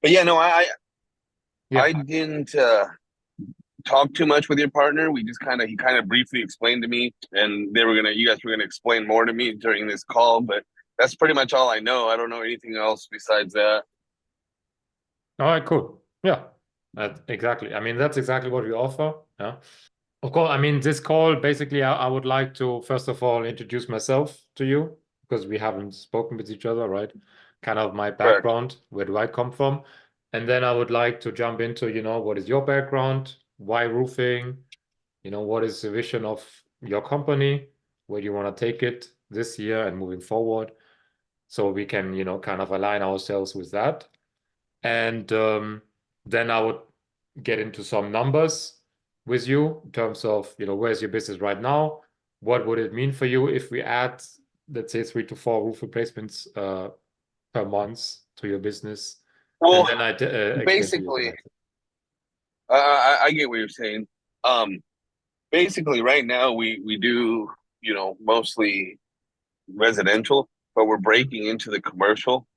But yeah, no, Yeah. I didn't talk too much with your partner. We just he kind of briefly explained to me, and you guys were gonna explain more to me during this call. But that's pretty much all I know. I don't know anything else besides that. All right, cool. Yeah, that exactly. I mean, that's exactly what we offer. Yeah. Of course, I mean, this call basically, I would like to first of all introduce myself to you because we haven't spoken with each other, right? Kind of my Correct. background, where do I come from? And then I would like to jump into, what is your background? Why roofing? What is the vision of your company? Where do you want to take it this year and moving forward? So we can, kind of align ourselves with that. And then I would get into some numbers with you in terms of, where's your business right now? What would it mean for you if we add, let's say, 3 to 4 roof replacements per month to your business? And Well, then I explain to you the basically, next. I get what you're saying. Um, Basically, right now we do mostly residential, but we're Mhm. breaking into the commercial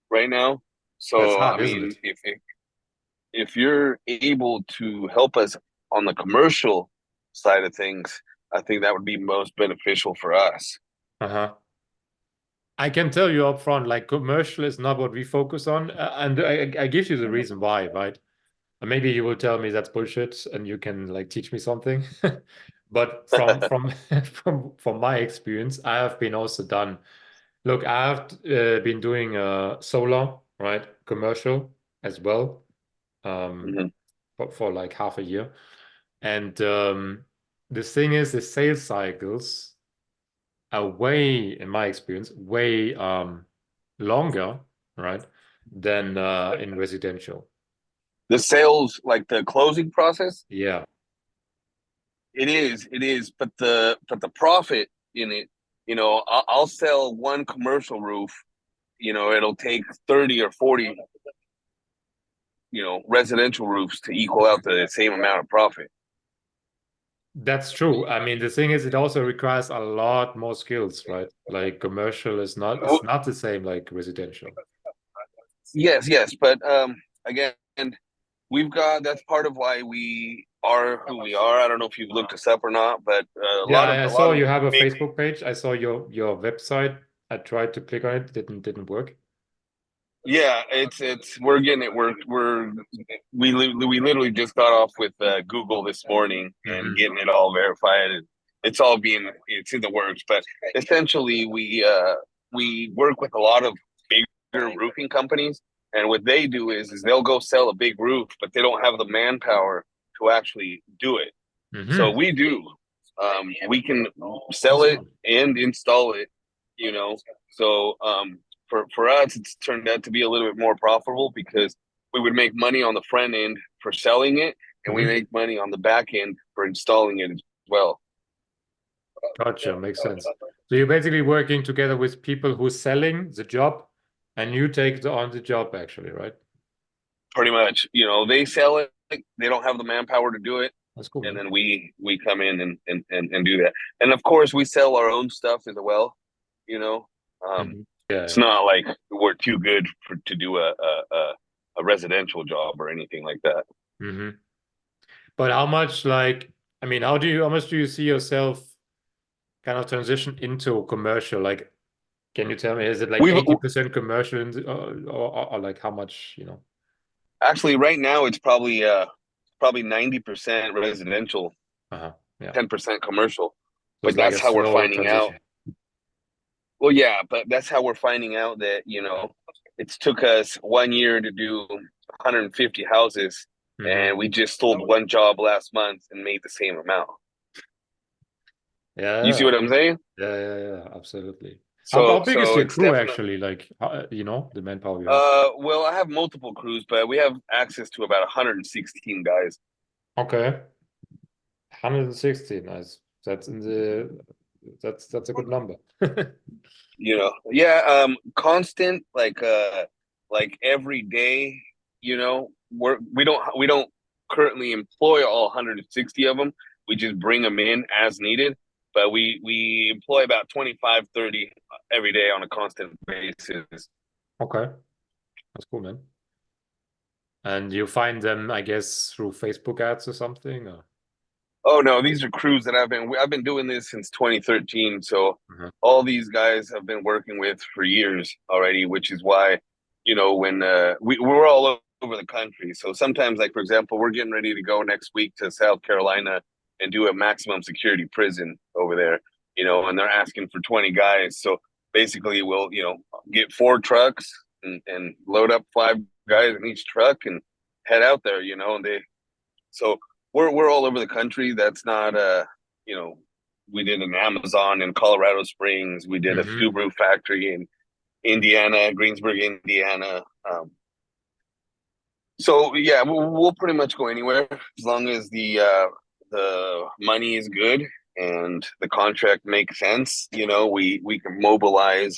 right now. That's So, I hard, isn't mean, it? if you're able to help us on the commercial side of things, I think that would be most beneficial for us. Uh-huh. I can tell you up front, like commercial is not what we focus on, and I give you the reason why, right? And maybe you will tell me that's bullshit, and you can like teach me something. But from from my experience, I have been also done. Look, I have been doing solar, right, commercial as well, um, Mhm. for like half a year. And the thing is, the sales cycles are way, in my experience, way longer, right, than in residential. The sales, like the closing process, Yeah. it is, but the profit in it, I'll sell one commercial roof. It'll take 30 or 40, residential roofs to equal out the same amount of profit. That's true. I mean, the thing is, it also requires a lot more skills, right? Like commercial is not, it's not the same like residential. Yes, yes, but again, we've got that's part of why we are who we are. I don't know if you've looked us up or not, but Yeah, I a saw lot of you have a big. Facebook page. I saw your website. I tried to click on it, didn't work. Yeah, it's we're getting it. We literally just got off with Google this morning and Hmm. getting it all verified. And it's in the works. But essentially, we work with a lot of bigger roofing companies, and what they do is they'll go sell a big roof, but they don't have the manpower to actually do it. So Hmm. we do. We can sell That's it good. and install it. You know, so for us, it's turned out to be a little bit more profitable because we would make money on the front end for selling it, and we Hmm. make money on the back end for installing it as well. Gotcha, makes sense. So you're basically working together with people who's selling the job, and you take on the job actually, right? Pretty much, they sell it, they don't have the manpower to do it, That's cool, and man. then we come in and do that. And of course, we sell our own stuff as well. You know, um, Hmm. Yeah, it's yeah. not like we're too good to do a residential job or anything like that. Hmm. But how much like, I mean, how much do you see yourself kind of transition into commercial? Like, can you tell me, is it like We've 80% commercial or like how much, actually right now it's probably 90% residential, Uh-huh. Yeah. 10% commercial. So But it's like that's a how we're slow finding out. transition. Well, yeah, but that's how we're finding out that it's took us 1 year to do 150 houses, Hmm. and we just sold one job last month and made the same amount. You see Yeah, what I'm saying? yeah, absolutely. How So big is so your it's crew definitely. actually? Like, the manpower you have. Well, I have multiple crews, but we have access to about 116 guys. Okay. 160, nice. That's a good number. Yeah, constant like every day. We don't currently employ all 160 of them. We just bring them in as needed, but we employ about 25, 30 every day on a constant basis. Okay, that's cool, man. And you find them, I guess, through Facebook ads or something? Or? Oh no, these are crews that I've been doing this since 2013. So Mhm. all these guys have been working with for years already, which is why, when we're all over the country. So sometimes, like for example, we're getting ready to go next week to South Carolina and do a maximum security prison over there, and they're asking for 20 guys. So basically we'll, get 4 trucks and load up 5 guys in each truck and head out there, and so we're all over the country. That's not we did an Amazon in Colorado Springs. We did a Mhm. Subaru factory in Indiana, Greensburg, Indiana. So yeah, we'll pretty much go anywhere as long as the money is good and the contract makes sense. We can mobilize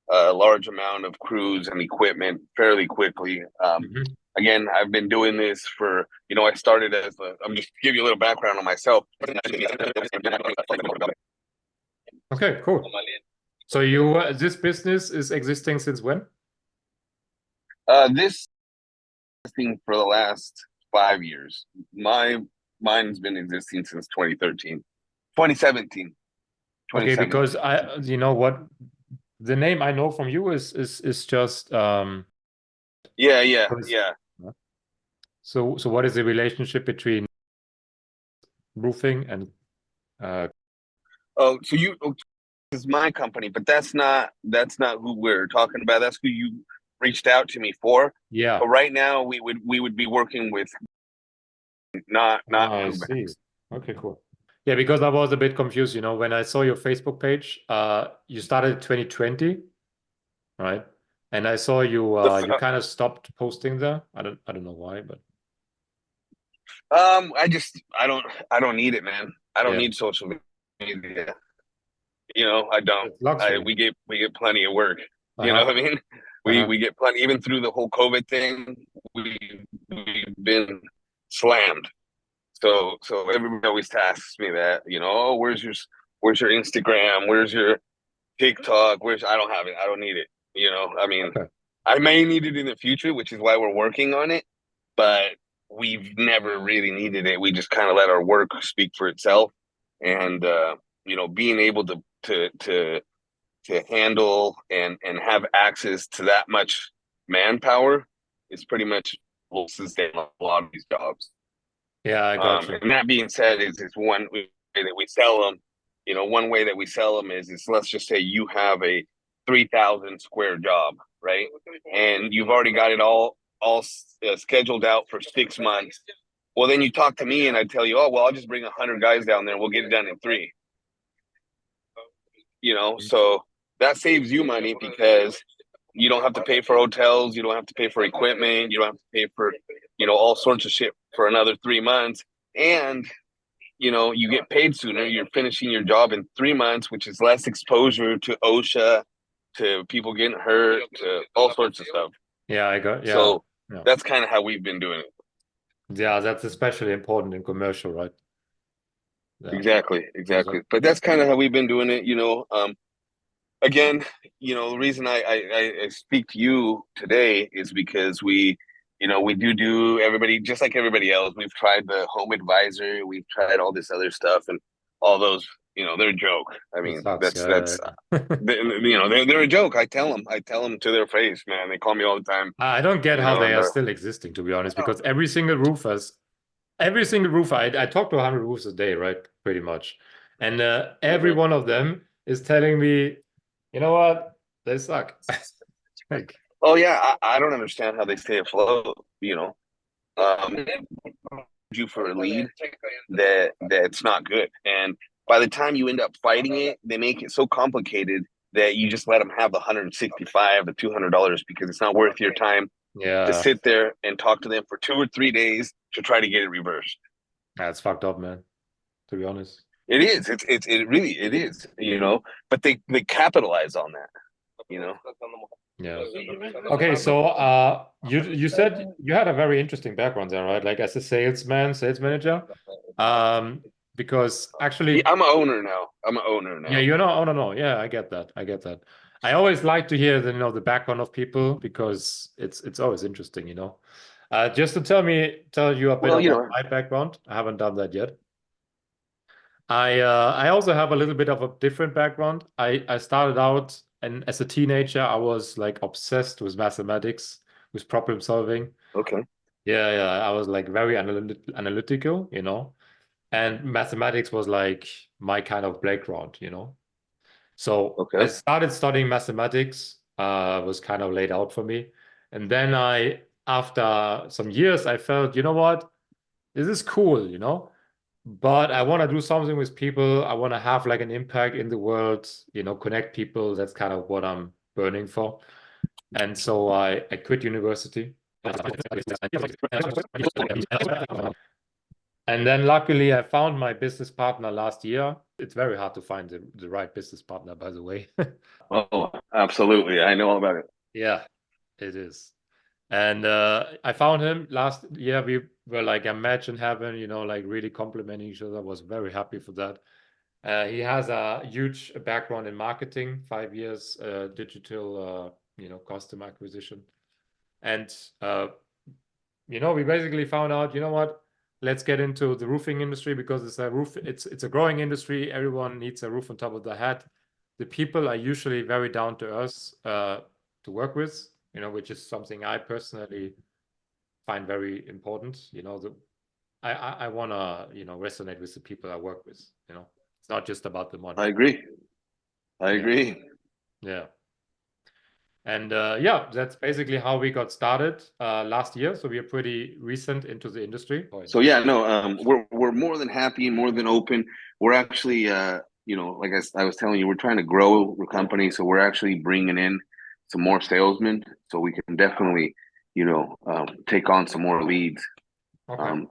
a large amount of crews and equipment fairly quickly. Mhm. Again, I've been doing this for, I started I'm just to give you a little background on myself. Okay, cool. So this business is existing since when? This thing for the last 5 years. Mine's been existing since 2013, 2017, Okay, 2017. because you know what, the name I know from you is just Yeah, yeah, what is- yeah. so what is the relationship between roofing and Oh, so this is my company, but that's not who we're talking about. That's who you reached out to me for. yeah. But right now we would be working with not I Kuban. see. Okay, cool. Yeah, because I was a bit confused, when I saw your Facebook page, you started in 2020, right? And I saw you kind of stopped posting there. I don't know why, but I don't need it, man. I don't yeah, need social media. I don't. it's luxury. We get plenty of work. You know Uh-huh. what I mean? We Uh-huh. we get plenty. Even through the whole COVID thing, we've been slammed. So everybody always asks me that. Oh, where's your Instagram? Where's your TikTok? I don't have it. I don't need it. I mean, Okay. I may need it in the future, which is why we're working on it. But we've never really needed it. We just kind of let our work speak for itself, and being able to handle and have access to that much manpower is pretty much will sustain a lot of these jobs. Yeah, I got you. And that being said, is one way that we sell them. One way that we sell them is let's just say you have a 3,000 square job, right? And you've already got it all scheduled out for 6 months. Well, then you talk to me and I tell you, oh well, I'll just bring 100 guys down there. We'll get it done in 3. So that saves you money because you don't have to pay for hotels, you don't have to pay for equipment, you don't have to pay for all sorts of shit for another 3 months, and you get paid sooner. You're finishing your job in 3 months, which is less exposure to OSHA, to people getting hurt, to all sorts of stuff. Yeah, yeah. So Yeah. that's kind of how we've been doing it. Yeah, that's especially important in commercial, right? Yeah. Exactly. But that's kind of how we've been doing it. Again, the reason I speak to you today is because we do everybody just like everybody else. We've tried the home advisor, we've tried all this other stuff, and all those, they're a joke. I It mean, sucks. that's Yeah. they're a joke. I tell them to their face, man. They call me all the time. I don't get how they And are still existing, to be honest, because every single roofer, I talk to 100 roofers a day, right? Pretty much. And every one of them is telling me, you know what? They suck. Like, oh yeah, I don't understand how they stay afloat. Um, you for a lead that's not good, and by the time you end up fighting it, they make it so complicated that you just let them have the $165 to $200 because it's not worth your time to yeah, sit there and talk to them for 2 or 3 days to try to get it reversed. that's fucked up, man, to be honest. It is. It really it is. But they capitalize on that. Yeah. Okay, so you said you had a very interesting background there, right? Like as a sales manager. Because Yeah, actually, I'm an owner now. yeah, you're not, oh no, no, yeah, I get that. I always like to hear the, the background of people because it's always interesting, Just to tell you a bit Well, about my background. I haven't done that yet. I also have a little bit of a different background. I started out, and as a teenager, I was like obsessed with mathematics, with problem solving. okay, Yeah, I was like very analytical, and mathematics was like my kind of playground. So I okay. started studying mathematics, was kind of laid out for me. And then after some years, I felt, you know what? This is cool. But I want to do something with people. I want to have like an impact in the world, connect people. That's kind of what I'm burning for. And so I quit university. And then luckily I found my business partner last year. It's very hard to find the right business partner, by the way. Oh, absolutely. I know all about it. Yeah, it is. And I found him last year. We were like a match in heaven, like really complimenting each other. I was very happy for that. He has a huge background in marketing, 5 years digital, customer acquisition. And we basically found out, you know what? Let's get into the roofing industry because it's a growing industry. Everyone needs a roof on top of their head. The people are usually very down to earth to work with, which is something I personally find very important. I wanna, resonate with the people I work with. It's not just about the money. I agree. I Yeah. agree. Yeah. And yeah, that's basically how we got started last year. So we are pretty recent into the industry. So yeah, no, we're more than happy, more than open. We're actually, like I was telling you, we're trying to grow the company, so we're actually bringing in some more salesmen, so we can definitely, take on some more leads. Okay.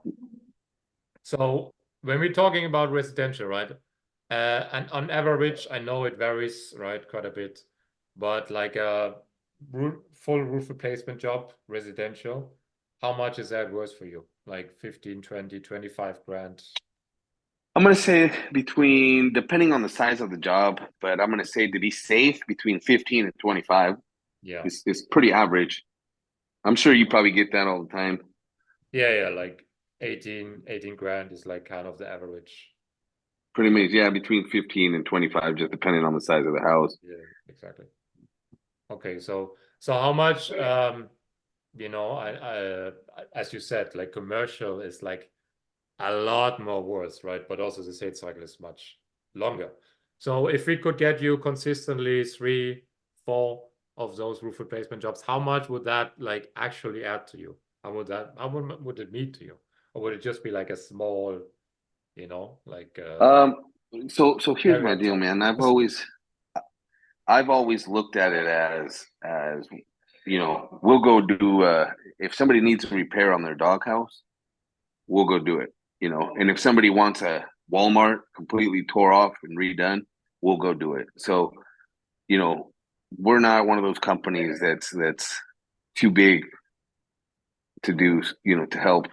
So when we're talking about residential, right? And on average, I know it varies, right, quite a bit, but like a full roof replacement job, residential, how much is that worth for you? Like 15, 20, 25 grand? I'm gonna say between, depending on the size of the job, but I'm gonna say to be safe, between 15 and 25 Yeah. is pretty average. I'm sure you probably get that all the time. Yeah, like 18 grand is like kind of the average. Pretty much, yeah, between 15 and 25, just depending on the size of the house. Yeah, exactly. Okay, so how much as you said, like commercial is like a lot more worth, right? But also the sales cycle is much longer. So if we could get you consistently 3, 4 of those roof replacement jobs, how much would that like actually add to you? How would it mean to you? Or would it just be like a small, like Um, so here's cherry my on deal, top? man. I've always looked at it as we'll go do if somebody needs a repair on their doghouse, we'll go do it. And if somebody wants a Walmart completely tore off and redone, we'll go do it. So, you know, we're not one of those companies that's too big to do, to help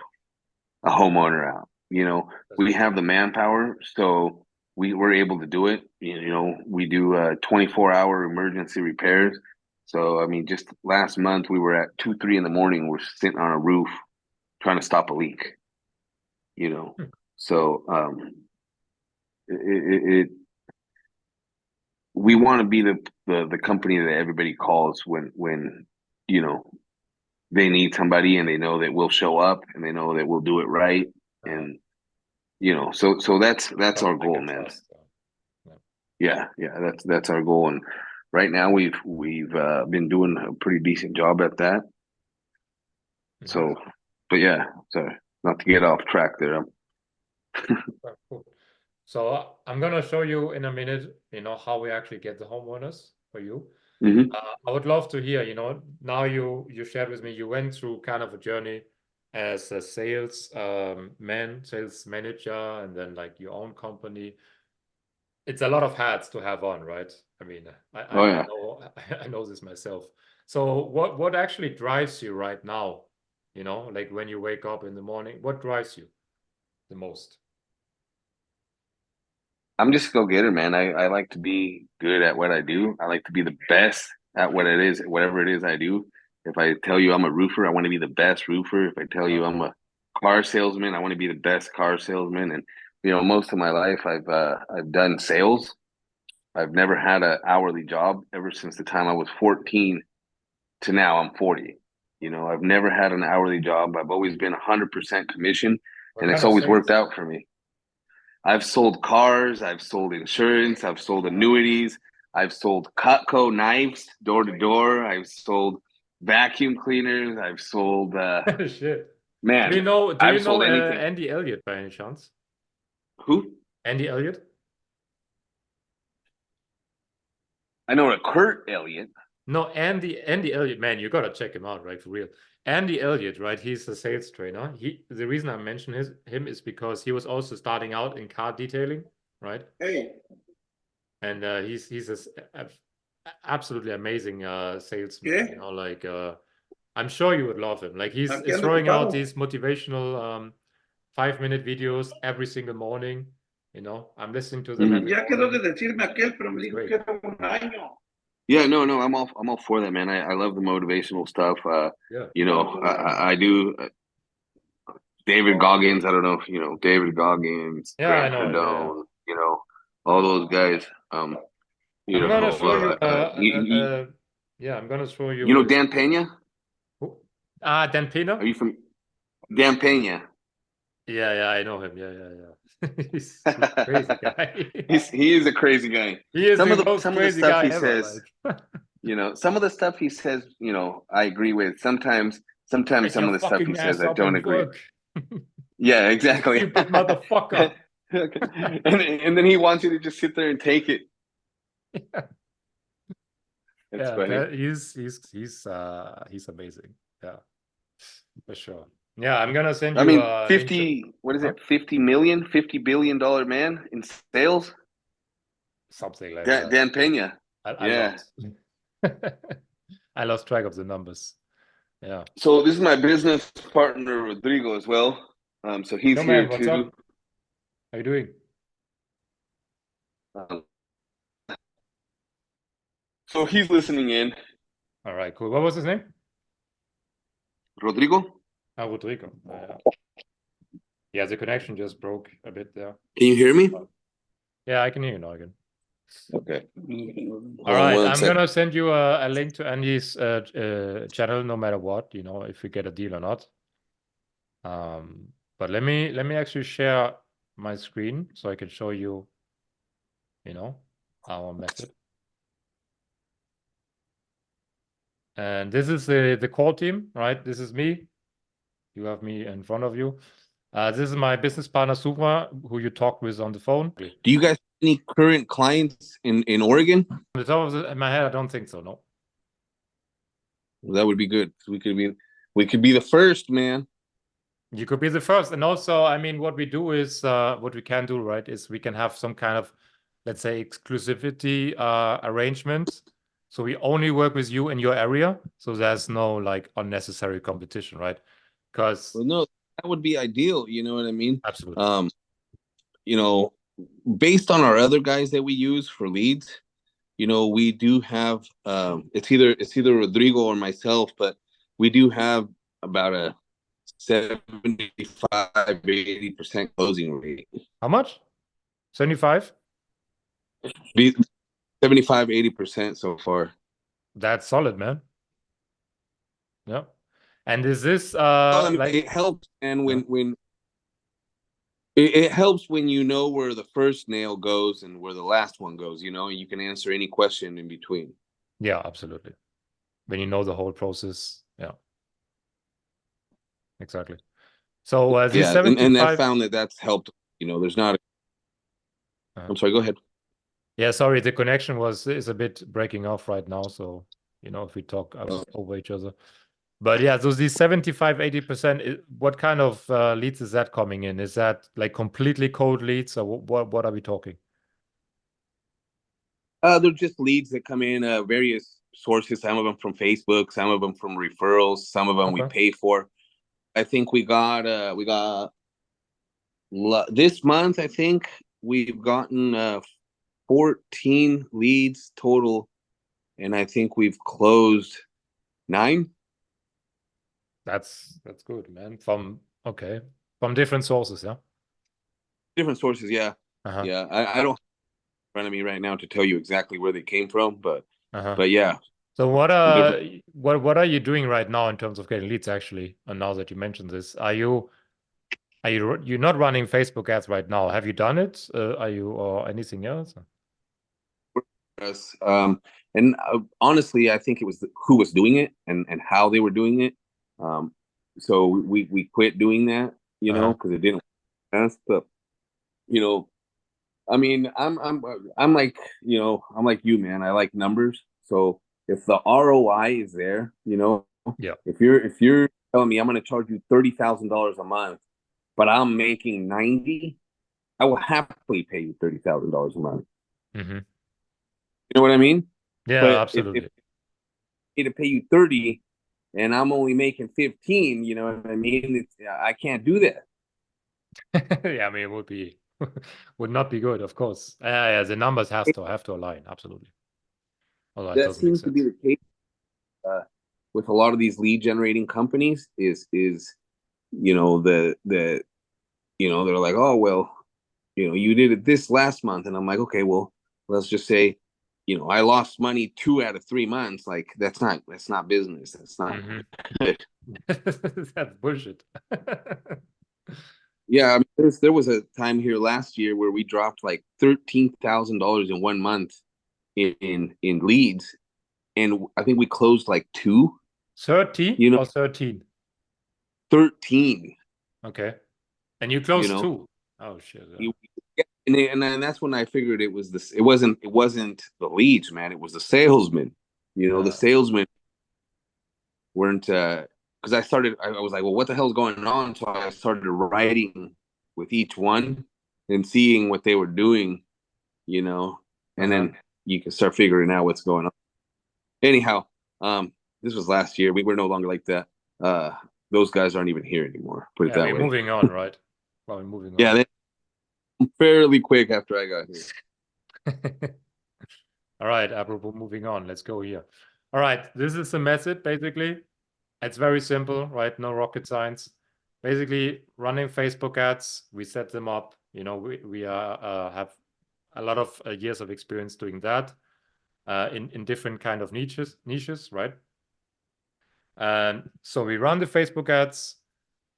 a homeowner out. We have the manpower, so we were able to do it. We do 24-hour emergency repairs. So I mean, just last month we were at 2, 3 in the morning. We're sitting on a roof trying to stop a leak. You know, so it we want to be the company that everybody calls when you know they need somebody and they know that we'll show up and they know that we'll do it right. And so that's our goal, man. Yeah, that's our goal. And right now we've been doing a pretty decent job at that. So, but yeah, sorry, not to get off track there. Cool. So I'm gonna show you in a minute, how we actually get the homeowners for you. Mm-hmm. I would love to hear, now you shared with me, you went through kind of a journey as a sales manager, and then like your own company. It's a lot of hats to have on, right? I mean, Oh I yeah. know I know this myself. So what actually drives you right now? Like when you wake up in the morning, what drives you the most? I'm just a go-getter, man. I like to be good at what I do. I like to be the best at what it is, whatever it is I do. If I tell you I'm a roofer, I want to be the best roofer. If I tell you I'm a car salesman, I want to be the best car salesman. And most of my life I've done sales. I've never had an hourly job ever since the time I was 14 to now I'm 40. I've never had an hourly job. I've always been 100% commission, What and kind it's of always worked sales? out for me. I've sold cars, I've sold insurance, I've sold annuities, I've sold Cutco knives door to door, I've sold vacuum cleaners, I've sold Shit. Do you man, know? Do you I've know sold anything. Andy Elliott by any chance? Who? Andy Elliott? I know a Kurt Elliott. No, Andy Elliott, man, you gotta check him out, right? For real. Andy Elliott, right? He's a sales trainer. The reason I mention him is because he was also starting out in car detailing, right? Hey, And he's absolutely amazing salesman. ¿qué? You know, like I'm sure you would love him. Like he's Aquí ando throwing out ocupado. these motivational 5-minute videos every single morning. You know, I'm listening to them every Ya quedó de morning. decirme aquel, pero me It's dijo great. que era un año. Yeah, no, I'm all for that, man. I love the motivational stuff. Yeah. I do. David Goggins, I don't know if you know David Goggins, Yeah, I Grant know him. Yeah. Cardone, all those guys. I'm gonna show you. Yeah, I'm gonna show you. You know What is Dan Pena? Who? Dan Pena? Are you from Dan Pena? Yeah, I know him. Yeah. He's a crazy guy. He is a crazy guy. He is Some the of the most crazy stuff guy he ever. says, Like, some of the stuff he says, I agree with. Sometimes some get of your the stuff he fucking says ass I up don't and agree. work. Yeah, exactly. Stupid motherfucker. and then he wants you to just sit there and take it. That's funny. He's amazing. Yeah, for sure. Yeah, I'm gonna send I you mean, a link 50, what is Huh? it? 50 million, $50 billion man in sales. Something like that. Dan Pena. I Yeah. I lost track of the numbers. Yeah. So this is my business partner, Rodrigo, as well. So he's Yo, here man, what's too. up? How you doing? So he's listening in. All right, cool. What was his name? Rodrigo? Rodrigo. Yeah, the connection just broke a bit there. Can you hear me? Yeah, I can hear you now again. Okay. All right, I'm gonna send you a link to Andy's channel, no matter what, if we get a deal or not. But let me actually share my screen so I can show you, our method. And this is the core team, right? This is me. You have me in front of you. This is my business partner, Supra, who you talked with on the phone. Do you guys have any current clients in Oregon? On the top of my head, I don't think so, no. Well, that would be good. We could be the first, man. You could be the first. And also, I mean, what we do is, what we can do, right, is we can have some kind of, let's say, exclusivity arrangement. So we only work with you in your area. So there's no like unnecessary competition, right? Because no, that would be ideal. You know what I mean? Absolutely. Based on our other guys that we use for leads, we do have it's either Rodrigo or myself, but we do have about a 75-80% closing rate. How much? 75? 75-80% so far. That's solid, man. Yeah. And is this like it helps, and when it helps when you know where the first nail goes and where the last one goes, you can answer any question in between. Yeah, absolutely. When you know the whole process. Yeah. Exactly. So yeah, 75... and I found that's helped. There's not. I'm sorry. Go ahead. Yeah, sorry. The connection is a bit breaking off right now. So if we talk over each other, but yeah. So these 75-80%. What kind of leads is that coming in? Is that like completely cold leads, or what are we talking? They're just leads that come in various sources. Some of them from Facebook, some of them from referrals, some of them we pay for. I think we got this month. I think we've gotten 14 leads total, and I think we've closed 9. That's good, man. From different sources, yeah. Different sources, yeah. Uh-huh. Yeah, I don't have in front of me right now to tell you exactly where they came from, but Uh-huh. yeah. So what Different. what are you doing right now in terms of getting leads actually? And now that you mentioned this, you're not running Facebook ads right now? Have you done it? Are you or anything else? Yes. And honestly, I think it was who was doing it and how they were doing it. So we quit doing that, Uh-huh. because it didn't make sense. But you know, I mean, I'm like, I'm like you, man. I like numbers. So if the ROI is there, Yeah. if you're telling me I'm going to charge you $30,000 a month, but I'm making 90, I will happily pay you $30,000 a month. Mm-hmm. You know what I mean? Yeah, But if absolutely. I need to pay you 30 and I'm only making 15, you know what I mean? I can't do that. Yeah, I mean it would not be good, of course. Yeah, the numbers have to align, absolutely. Otherwise it That doesn't make seems to be sense. the case with a lot of these lead generating companies is they're like, oh well, you did it this last month, and I'm like, okay, well, let's just say, I lost money 2 out of 3 months. Like that's not business. That's not Mm-hmm. good. That's bullshit. Yeah, I mean, there was a time here last year where we dropped like $13,000 in 1 month in leads, and I think we closed like 2. 30 You know, or 13? 13. Okay. And you You closed know, 2. Oh shit. Yeah. you, yeah, and then that's when I figured it was this. It wasn't the leads, man. It was the salesmen. The salesmen weren't because I was like, well, what the hell's going on? So I started writing with each one and seeing what they were doing, and Uh-huh. then you can start figuring out what's going on. Anyhow, this was last year. We were no longer like that. Uh, those guys aren't even here anymore. Put it Yeah, that we're way. moving on, right? Well, we're moving Yeah, on. fairly quick after I got here. All right, apropos moving on, let's go here. All right, this is the method basically. It's very simple, right? No rocket science. Basically, running Facebook ads, we set them up. We have a lot of years of experience doing that in different kind of niches, right? And so we run the Facebook ads,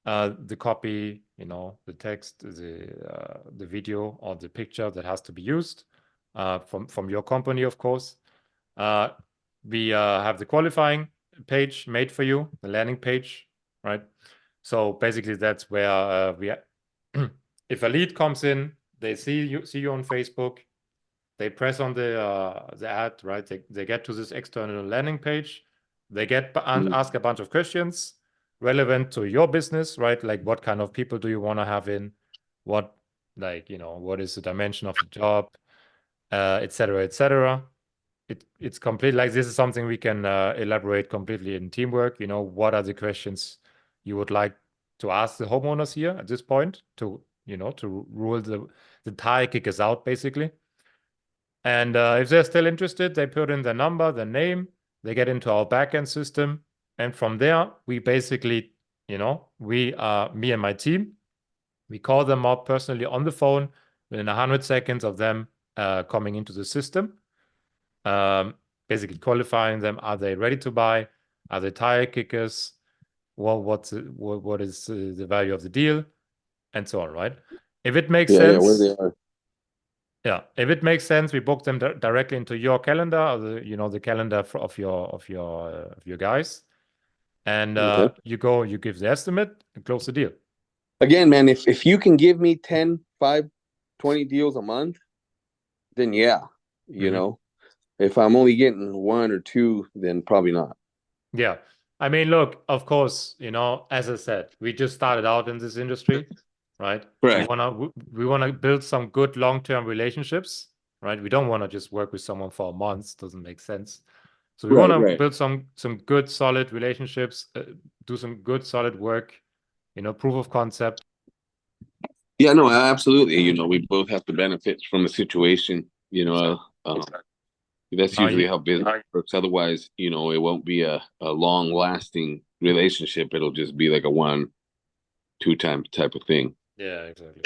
the copy, the text, the video or the picture that has to be used from your company, of course. We have the qualifying page made for you, the landing page, right? So basically, that's where if a lead comes in, they see you on Facebook, they press on the ad, right? They get to this external landing page, they get ask a bunch of questions relevant to your business, right? Like what kind of people do you want to have in, what what is the dimension of the job, etc., etc. It's complete, like this is something we can elaborate completely in teamwork. What are the questions you would like to ask the homeowners here at this point to rule the tire kickers out, basically. And if they're still interested, they put in their number, their name, they get into our backend system. And from there, we basically, me and my team, we call them up personally on the phone within 100 seconds of them coming into the system. Basically qualifying them. Are they ready to buy? Are they tire kickers? Well, what is the value of the deal? And so on, right? If it makes Yeah, sense, where they are. yeah, if it makes sense, we book them directly into your calendar, or the calendar of your guys, and Okay. you give the estimate and close the deal. Again, man, if you can give me 10, 5, 20 deals a month, then yeah, if I'm only getting 1 or 2, then probably not. Yeah. I mean, look, of course, as I said, we just started out in this industry, right? Right. We wanna build some good long-term relationships, right? We don't want to just work with someone for a month, doesn't make sense. So we want to Right. build some good solid relationships, do some good solid work, proof of concept. Yeah, no, absolutely. You know, we both have to benefit from the situation. You know, that's Now usually you, how business works. Otherwise, you know, it won't be a long lasting relationship. It'll just be like a 1-2 time type of thing. yeah, exactly.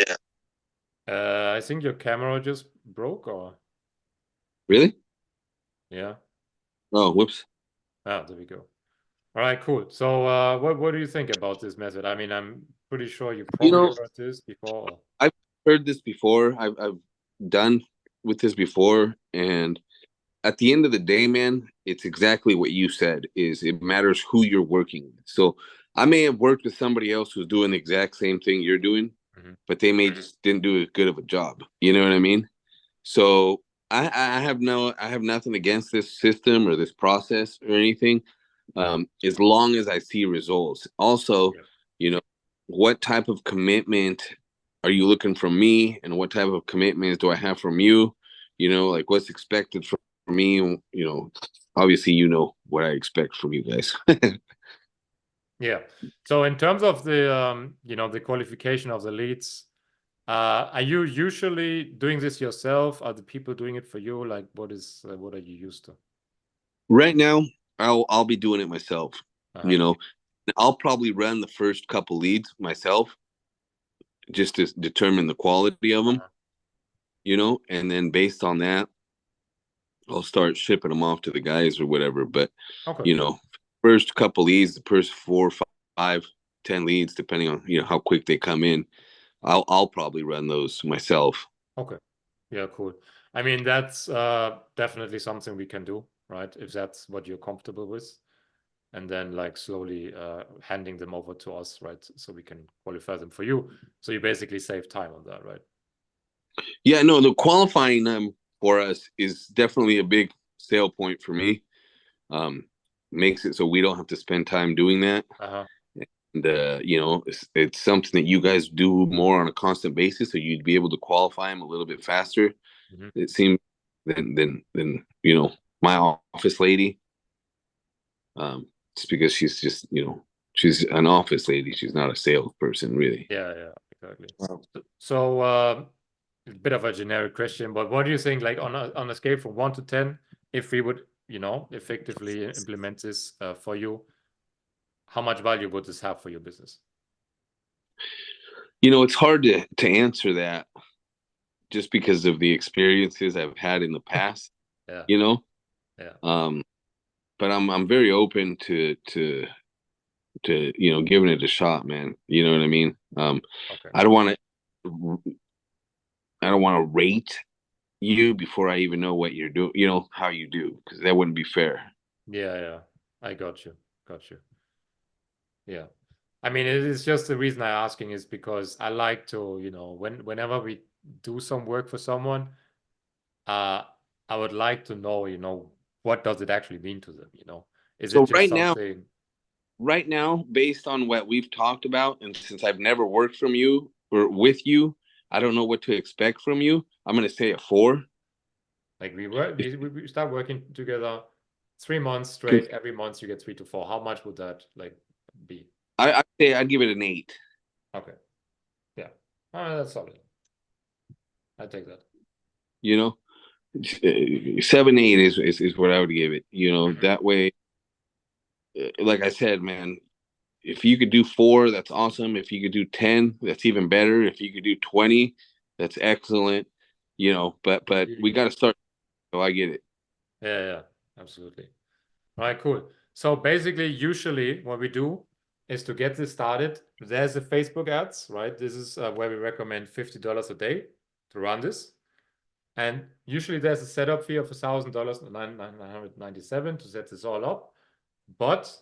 I think your camera just broke, or Really? yeah. Oh, whoops. Ah, there we go. All right, cool. So, what do you think about this method? I mean, I'm pretty sure you You probably know, heard this before. I've heard this before. I've done with this before, and at the end of the day, man, it's exactly what you said. Is it matters who you're working with. So I may have worked with somebody else who's doing the exact same thing you're doing, but they may just didn't do as good of a job. You know what I mean? So I have nothing against this system or this process or anything, as long as I see results. Also, Yeah. you know, what type of commitment are you looking from me, and what type of commitments do I have from you? You know, like what's expected from me. You know, obviously, you know what I expect from you guys. Yeah. So in terms of the the qualification of the leads, are you usually doing this yourself? Are the people doing it for you? Like, what are you used to? Right now, I'll be doing it myself. Uh-huh. You know, I'll probably run the first couple leads myself just to determine the quality of them. Uh-huh. You know, and then based on that, I'll start shipping them off to the guys or whatever. But Okay. you know, first couple leads, the first 4, 5, 10 leads, depending on how quick they come in, I'll probably run those myself. Okay. Yeah, cool. I mean, that's definitely something we can do, right? If that's what you're comfortable with. And then like slowly handing them over to us, right? So we can qualify them for you. So you basically save time on that, right? Yeah, no, the qualifying for us is definitely a big sale point for me. Makes it so we don't have to spend time doing that. Uh-huh. And you know, it's something that you guys do more on a constant basis, so you'd be able to qualify them a little bit faster. Mhm. It seems than you know, my office lady. It's because she's just she's an office lady. She's not a salesperson, really. Yeah, exactly. So a bit of a generic question, but what do you think, like on a scale from 1 to 10, if we would, effectively implement this for you, how much value would this have for your business? You know, it's hard to answer that just because of the experiences I've had in the past. Yeah. You know, Yeah. but I'm very open to giving it a shot, man. You know what I mean? Okay. I don't want to rate you before I even know what you're doing. You know how you do, because that wouldn't be fair. Yeah. I got you. Yeah. I mean, it is just the reason I'm asking is because I like to, whenever we do some work for someone, I would like to know, what does it actually mean to them, Is it So just something? right now, based on what we've talked about, and since I've never worked from you or with you, I don't know what to expect from you. I'm gonna say a 4. Like we start working together 3 months straight. Every month you get 3 to 4. How much would that like be? I'd say I'd give it an 8. Okay. Yeah. That's solid. I take that. You know, 7, 8 is what I would give it. You know, that way, like I said, man, if you could do 4, that's awesome. If you could do 10, that's even better. If you could do 20, that's excellent. You know, but we got to start. So I get it. Yeah, absolutely. All right, cool. So basically, usually what we do is to get this started. There's the Facebook ads, right? This is where we recommend $50 a day to run this. And usually there's a setup fee of $1,000, 997 to set this all up. But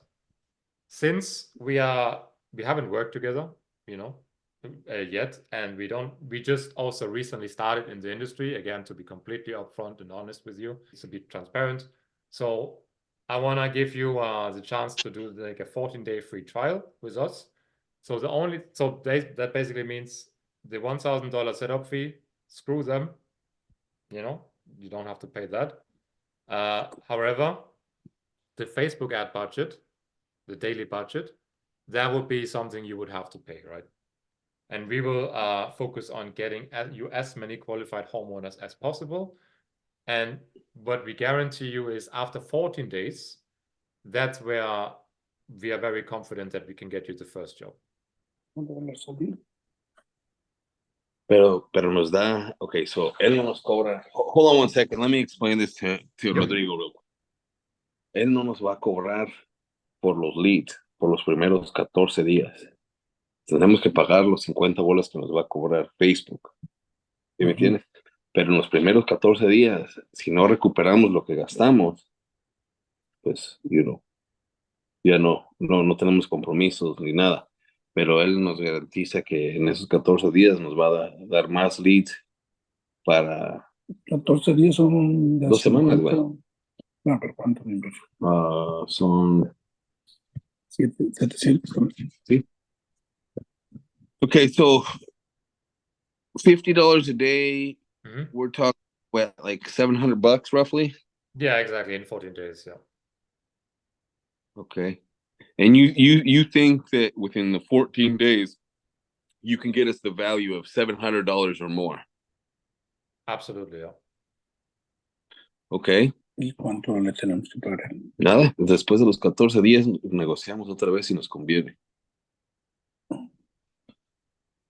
since we haven't worked together, yet, and we just also recently started in the industry, again, to be completely upfront and honest with you, to be transparent. So I want to give you the chance to do like a 14-day free trial with us. So that basically means the $1,000 setup fee, screw them, you don't have to pay that. However, the Facebook ad budget, the daily budget, that would be something you would have to pay, right? and we will focus on getting you as many qualified homeowners as possible. And what we guarantee you is after 14 days, that's where we are very confident that we can get you the first job. Pero nos da, okay, so él no nos cobra. Hold on one second, let me explain this to Yep. Rodrigo real quick. Él no nos va a cobrar por los leads, por los primeros 14 días. Tenemos que pagar los 50 bolas que nos va a cobrar Facebook. ¿Sí me entiendes? Pero en los primeros 14 días, si no recuperamos lo que gastamos, pues, ya no tenemos compromisos ni nada. Pero él nos garantiza que en esos 14 días nos va a dar más leads para 14 días son de 2 semanas, 50. güey. No, pero ¿cuánto? Son 700. sí. Okay, so $50 a day. Mhm. We're talking what, like $700 roughly. Yeah, exactly. In 14 days, yeah. Okay, and you think that within the 14 days you can get us the value of $700 or more? Absolutely, yeah. Okay, ¿Y cuánto le tenemos que pagar? nada. Después de los 14 días negociamos otra vez si nos conviene.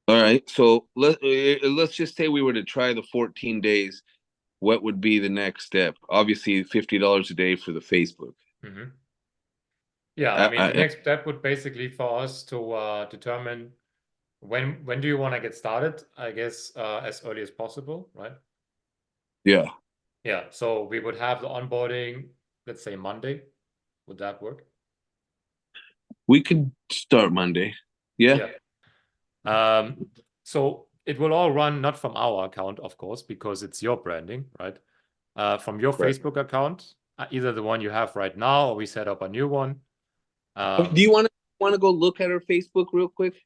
All right, so let's just say we were to try the 14 days. What would be the next step? Obviously, $50 a day for the Facebook. Mm-hmm. Yeah, I mean, the next step would basically for us to determine when do you want to get started? I guess as early as possible, right? Yeah. Yeah, so we would have the onboarding, let's say Monday. Would that work? We could start Monday. Yeah. So it will all run not from our account, of course, because it's your branding, right? From your Right. Facebook account, either the one you have right now, or we set up a new one. Do you want to go look at our Facebook real quick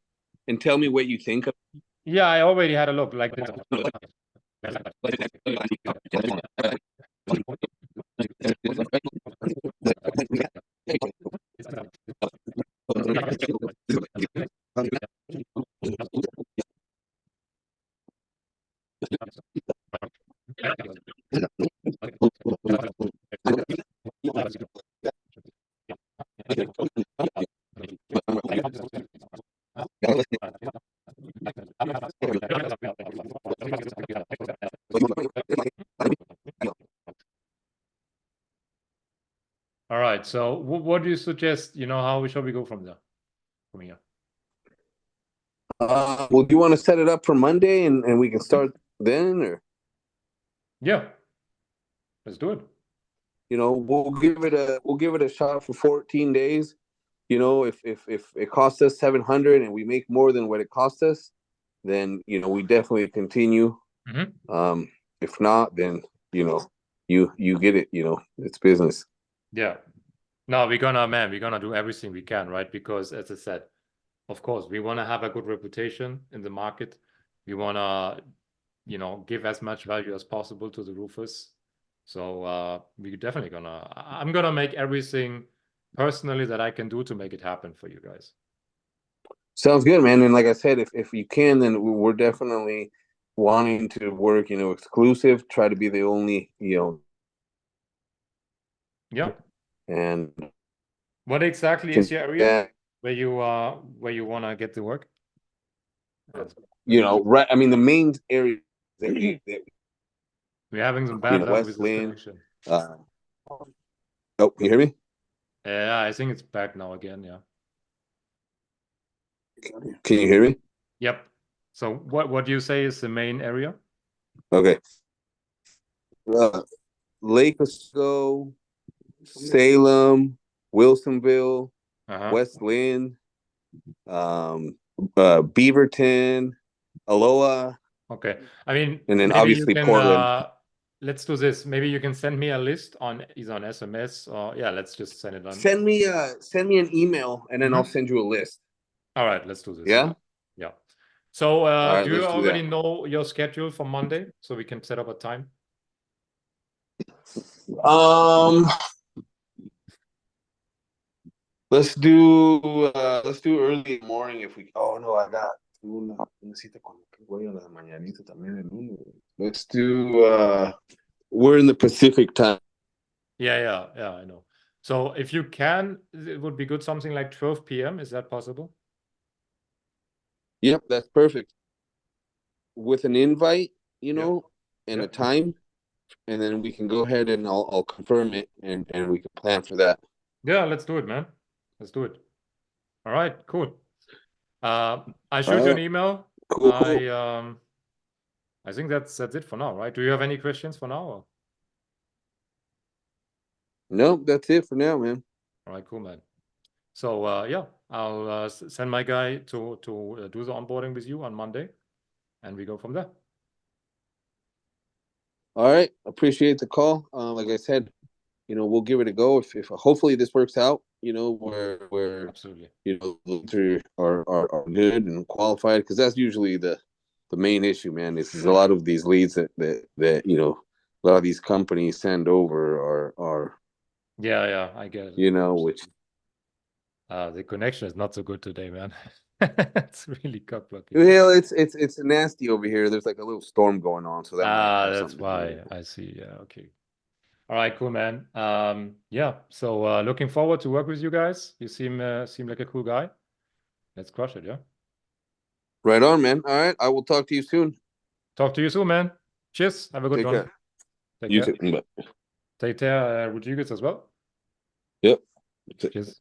and tell me what you think of? Yeah, I already had a look. Like this. All right. So what do you suggest? How shall we go from there? From here. Well, do you want to set it up for Monday and we can start then, or? Yeah. Let's do it. We'll give it a shot for 14 days. If it costs us 700 and we make more than what it cost us, then we definitely continue. Mm-hmm. If not, then you get it. It's business. Yeah. No, we're gonna do everything we can, right? Because as I said, of course, we want to have a good reputation in the market. We want to, give as much value as possible to the roofers. So we're definitely I'm gonna make everything personally that I can do to make it happen for you guys. Sounds good, man. And like I said, if you can, then we're definitely wanting to work, exclusive, try to be the only, Yeah. And what exactly is your area where you want to get to work? Right. I mean, the main area that we're having some bad luck with West Lynn. connection. You hear me? Yeah, I think it's back now again. Yeah. Can you hear me? Yep. So what do you say is the main area? Okay. Lake Oswego, Salem, Wilsonville, West Lynn, Beaverton, Aloha. Okay. I mean, and then obviously Portland. Let's do this. Maybe you can send me a list either on SMS or let's just send it on. Send me an email and then I'll send you a list. All right, let's do this. Yeah. Yeah. So right, do you already know your schedule for Monday so we can set up a time? Let's do early morning if we. Oh no, I got Tengo una cita con aquel güey a la mañanita también el lunes. Let's do we're in the Pacific time. Yeah, I know. So if you can, it would be good something like 12 p.m. Is that possible? Yep, that's perfect. With an invite, you Yeah. know, and a Yeah. time, and then we can go ahead and I'll confirm it and we can plan for that. Yeah, let's do it, man. Let's do it. All right, cool. I shoot you an email. Cool. I think that's it for now, right? Do you have any questions for now? Or? Nope, that's it for now, man. All right, cool, man. So yeah, I'll send my guy to do the onboarding with you on Monday, and we go from there. All right, appreciate the call. Like I said, you know, we'll give it a go. If hopefully this works out, you know, where Absolutely. you know the leads are good and qualified, because that's usually the main issue, man. Is a lot of these leads that you know a lot of these companies send over are Yeah, I get it. you know, which the connection is not so good today, man. It's really cock blocking. well, it's nasty over here. There's like a little storm going on, so that might have That's something to do why. with it. I see. Yeah, okay. All right, cool, man. Yeah, so looking forward to work with you guys. You seem like a cool guy. Let's crush it, yeah. Right on, man. All right, I will talk to you soon. Talk to you soon, man. Cheers. Have a good Take one. care. Take You care. too. Bye. Take care, Rodriguez as well. Yep. Cheers.